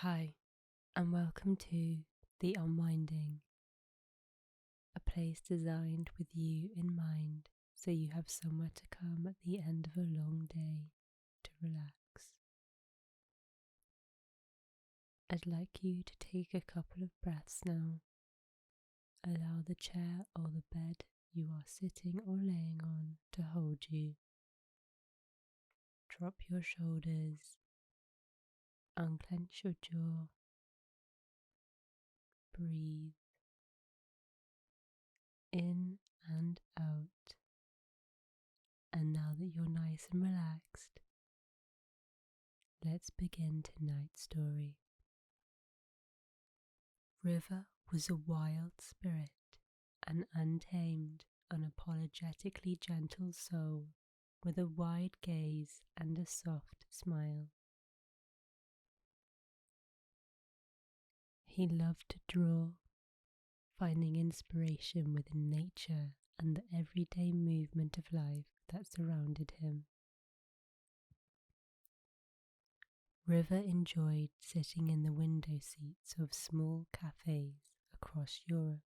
Hi, and welcome to the Unwinding, a place designed with you in mind so you have somewhere to come at the end of a long day to relax. I'd like you to take a couple of breaths now. Allow the chair or the bed you are sitting or laying on to hold you. Drop your shoulders, unclench your jaw, breathe in and out. And now that you're nice and relaxed, let's begin tonight's story. River was a wild spirit, an untamed, unapologetically gentle soul with a wide gaze and a soft smile. He loved to draw, finding inspiration within nature and the everyday movement of life that surrounded him. River enjoyed sitting in the window seats of small cafes across Europe,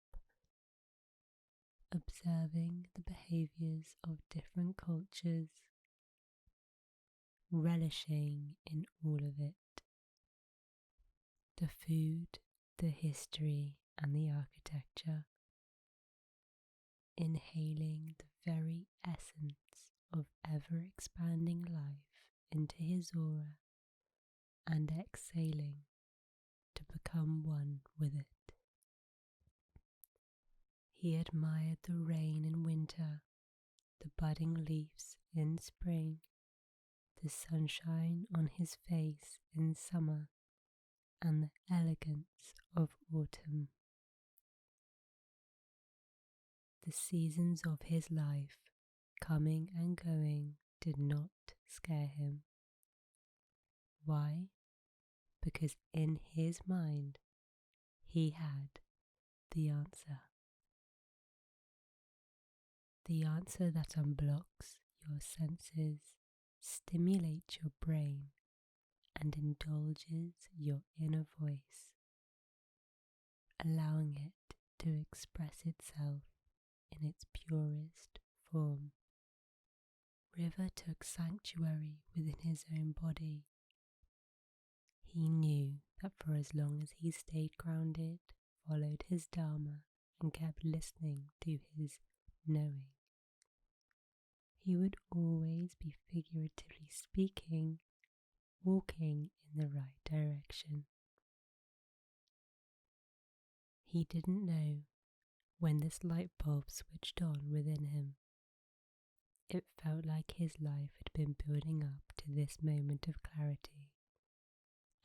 observing the behaviours of different cultures, relishing in all of it. The food, the history, and the architecture, inhaling the very essence of ever expanding life into his aura and exhaling to become one with it. He admired the rain in winter, the budding leaves in spring, the sunshine on his face in summer, and the elegance of autumn. The seasons of his life, coming and going, did not scare him. Why? Because in his mind, he had the answer. The answer that unblocks your senses, stimulates your brain, and indulges your inner voice, allowing it to express itself in its purest form. River took sanctuary within his own body. He knew that for as long as he stayed grounded, followed his dharma, and kept listening to his knowing, he would always be, figuratively speaking, walking in the right direction. He didn't know when this light bulb switched on within him. It felt like his life had been building up to this moment of clarity,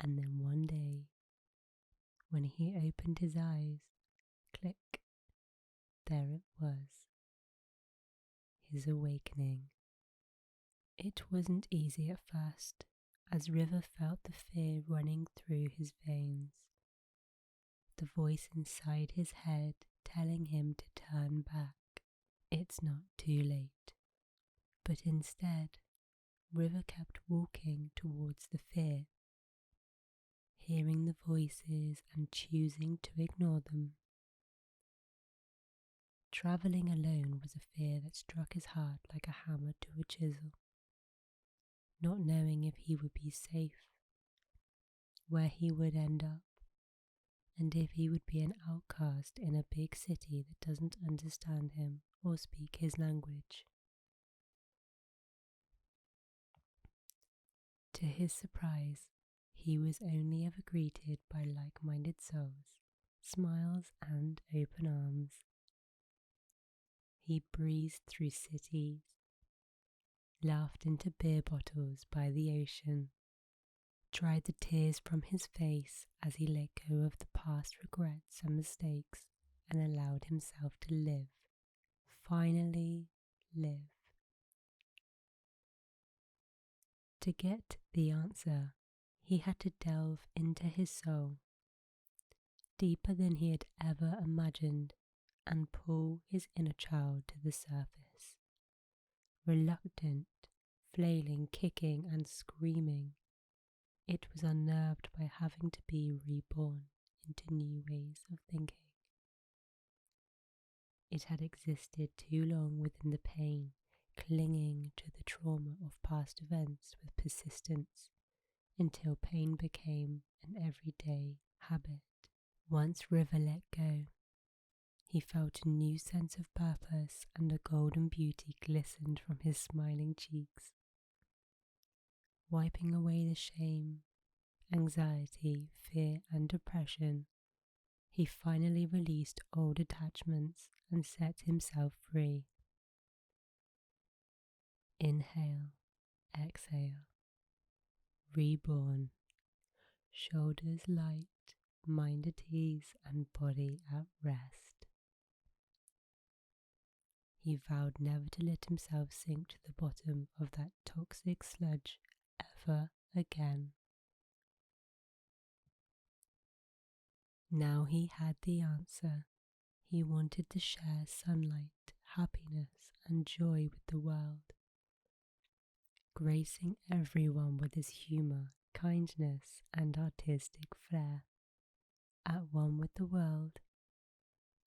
and then one day, when he opened his eyes, click, there it was, his awakening. It wasn't easy at first, as River felt the fear running through his veins, the voice inside his head telling him to turn back. It's not too late. But instead, River kept walking towards the fear, hearing the voices and choosing to ignore them. Travelling alone was a fear that struck his heart like a hammer to a chisel. Not knowing if he would be safe, where he would end up, and if he would be an outcast in a big city that doesn't understand him or speak his language. To his surprise, he was only ever greeted by like-minded souls, smiles and open arms. He breezed through cities, laughed into beer bottles by the ocean, dried the tears from his face as he let go of the past regrets and mistakes and allowed himself to live, finally live. To get the answer, he had to delve into his soul, deeper than he had ever imagined, and pull his inner child to the surface. Reluctant, flailing, kicking and screaming, It was unnerved by having to be reborn into new ways of thinking. It had existed too long within the pain, clinging to the trauma of past events with persistence until pain became an everyday habit. Once River let go, he felt a new sense of purpose and a golden beauty glistened from his smiling cheeks. Wiping away the shame, anxiety, fear, and depression, he finally released old attachments and set himself free. Inhale, exhale, reborn, shoulders light, mind at ease, and body at rest. He vowed never to let himself sink to the bottom of that toxic sludge ever again. Now he had the answer. He wanted to share sunlight, happiness, and joy with the world, gracing everyone with his humour, kindness, and artistic flair, at one with the world,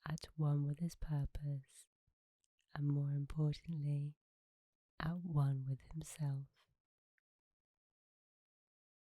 at one with his purpose, and more importantly, at one with himself.